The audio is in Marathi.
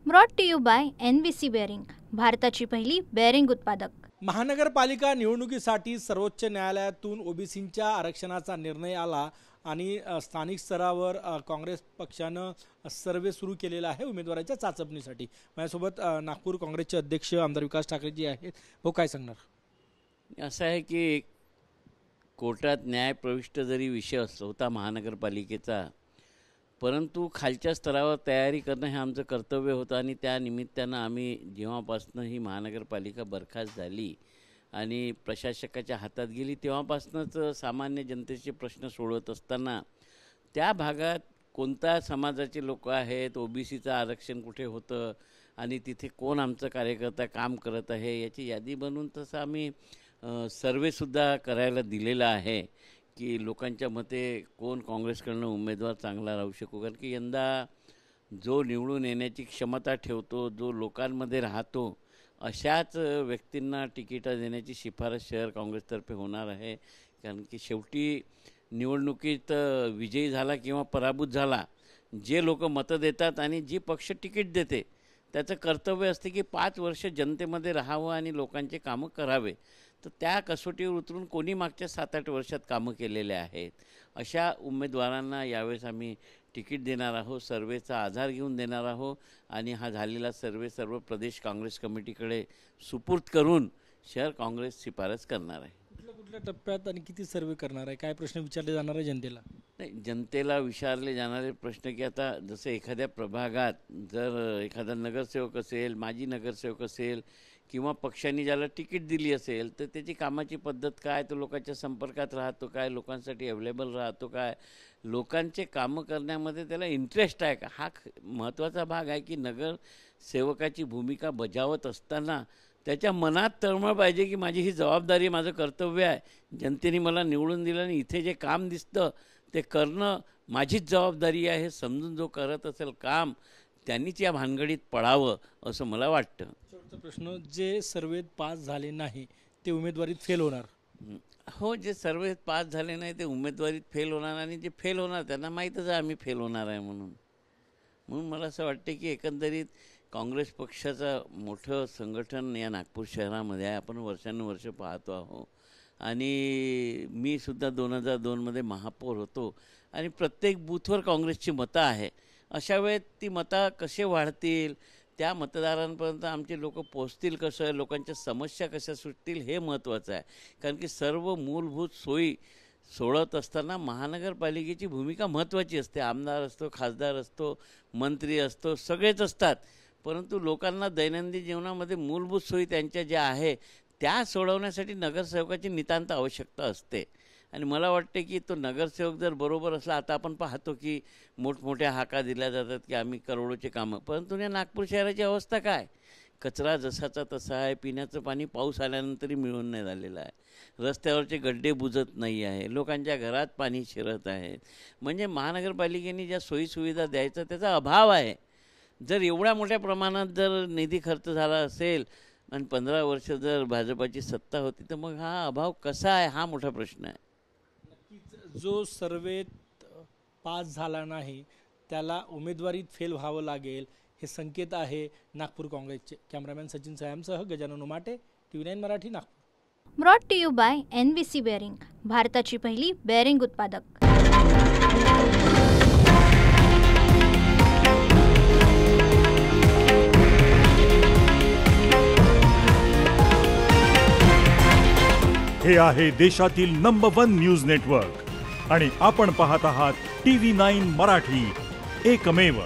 Brought to you by NVC bearing, भारताची पहिली बेअरिंग उत्पादक। महानगरपालिका निवडणुकीसाठी सर्वोच्च न्यायालयातून ओबीसींच्या आरक्षणाचा निर्णय आला आणि स्थानिक स्तरावर काँग्रेस पक्षानं सर्वे सुरू केलेला आहे उमेदवाराच्या चाचपणीसाठी। माझ्यासोबत नागपूर काँग्रेसचे अध्यक्ष आमदार विकास ठाकरेजी आहेत। भाऊ काय सांगणार? असं आहे की कोर्टात न्यायप्रविष्ट जरी विषय असला होता महानगरपालिकेचा, परंतु खालच्या स्तरावर तयारी करणं हे आमचं कर्तव्य होतं आणि त्या निमित्तानं आम्ही जेव्हापासनं ही महानगरपालिका बरखास्त झाली आणि प्रशासकाच्या हातात गेली तेव्हापासूनच सामान्य जनतेचे प्रश्न सोडवत असताना त्या भागात कोणत्या समाजाचे लोक आहेत, ओबीसीचं आरक्षण कुठे होतं आणि तिथे कोण आमचं कार्यकर्ता काम करत आहे याची यादी बनवून तसं आम्ही सर्वेसुद्धा करायला दिलेला आहे की लोकांच्या मते कोण काँग्रेसकडनं उमेदवार चांगला राहू शकू। कारण की यंदा जो निवडून येण्याची क्षमता ठेवतो, जो लोकांमध्ये राहतो, अशाच व्यक्तींना तिकीटं देण्याची शिफारस शहर काँग्रेसतर्फे होणार आहे। कारण की शेवटी निवडणुकीत विजयी झाला किंवा पराभूत झाला, जे लोक मतं देतात आणि जी पक्ष तिकीट देते त्याचं कर्तव्य असते की 5 वर्ष जनतेमध्ये राहावं आणि लोकांचे कामं करावे। तर त्या कसोटीवर उतरून कोणी मागच्या 7-8 वर्षात कामं केलेले आहेत अशा उमेदवारांना यावेळेस आम्ही तिकीट देणार आहोत, सर्वेचा आधार घेऊन देणार आहोत आणि हा झालेला सर्वे सर्व प्रदेश काँग्रेस कमिटीकडे सुपूर्द करून शहर काँग्रेस शिफारस करणार आहे। कुठल्या टप्प्यात आणि किती सर्वे करणार आहे, काय प्रश्न विचारले जाणार आहे जनतेला? नाही, जनतेला विचारले जाणारे प्रश्न की आता जसं एखाद्या प्रभागात जर एखादा नगरसेवक असेल, माजी नगरसेवक असेल किंवा पक्षांनी ज्याला तिकीट दिली असेल तर त्याची कामाची पद्धत काय, तो लोकांच्या संपर्कात राहतो काय, लोकांसाठी अवेलेबल राहतो काय, लोकांचे कामं करण्यामध्ये त्याला इंटरेस्ट आहे का, हा महत्त्वाचा भाग आहे की नगरसेवकाची भूमिका बजावत असताना त्याच्या मनात तळमळ पाहिजे की माझी ही जबाबदारी, माझं कर्तव्य आहे, जनतेने मला निवडून दिलं आणि इथे जे काम दिसतं ते करणं माझीच जबाबदारी आहे हे समजून जो करत असेल काम त्यांनीच या भानगडीत पडावं असं मला वाटतं। शेवटचा प्रश्न, जे सर्वेत पास झाले नाही ते उमेदवारीत फेल होणार? हो, जे सर्वेत पास झाले नाही ते उमेदवारीत फेल होणार आणि जे फेल होणार त्यांना माहीतच आहे आम्ही फेल होणार आहे म्हणून मला असं वाटतं की एकंदरीत काँग्रेस प्रदेशाचं मोठं संघटन या नागपूर शहरामध्ये आहे, आपण वर्षानुवर्ष पाहतो आहोत आणि मी सुद्धा 2002मध्ये महापौर होतो आणि प्रत्येक बूथवर काँग्रेसची मतं आहे। अशा वेळेत ती मतं कसे वाढतील, त्या मतदारांपर्यंत आमचे लोक पोहोचतील कसं, लोकांच्या समस्या कशा सुटतील हे महत्त्वाचं आहे। कारण की सर्व मूलभूत सोयी सोडत असताना महानगरपालिकेची भूमिका महत्त्वाची असते। आमदार असतो, खासदार असतो, मंत्री असतो, सगळेच असतात, परंतु लोकांना दैनंदिन जीवनामध्ये मूलभूत सोयी त्यांच्या ज्या आहे त्या सोडवण्यासाठी नगरसेवकाची नितांत आवश्यकता असते आणि मला वाटते की तो नगरसेवक जर बरोबर असला, आता आपण पाहतो की मोठमोठ्या हाका दिल्या जातात की आम्ही करोडोचे कामं, परंतु या नागपूर शहराची अवस्था काय, कचरा जसाचा तसा आहे, पिण्याचं पाणी पाऊस आल्यानंतरही मिळून नाही झालेलं आहे, रस्त्यावरचे गड्डे बुजत नाही आहे, लोकांच्या घरात पाणी शिरत आहे, म्हणजे महानगरपालिकेने ज्या सोयीसुविधा द्यायचा त्याचा अभाव आहे। जर एवढ्या मोठ्या प्रमाणात जर निधी खर्च झाला असेल आणि 15 वर्ष जर भाजपाची सत्ता होती तर मग हा अभाव कसा आहे हा मोठा प्रश्न आहे। नक्कीच जो सर्वेत पास झाला नाही त्याला उमेदवारीत फेल व्हावं लागेल हे संकेत आहे नागपूर काँग्रेसचे। कॅमेरामॅन सचिन सयामसह Gajanan Umate, TV9 Marathi, Nagpur. Brought to you by NVC bearing, भारताची पहिली बेअरिंग उत्पादक। हे आहे देशातील नंबर 1 न्यूज नेटवर्क आणि आपण पाहत आहात TV9 मराठी, एकमेव।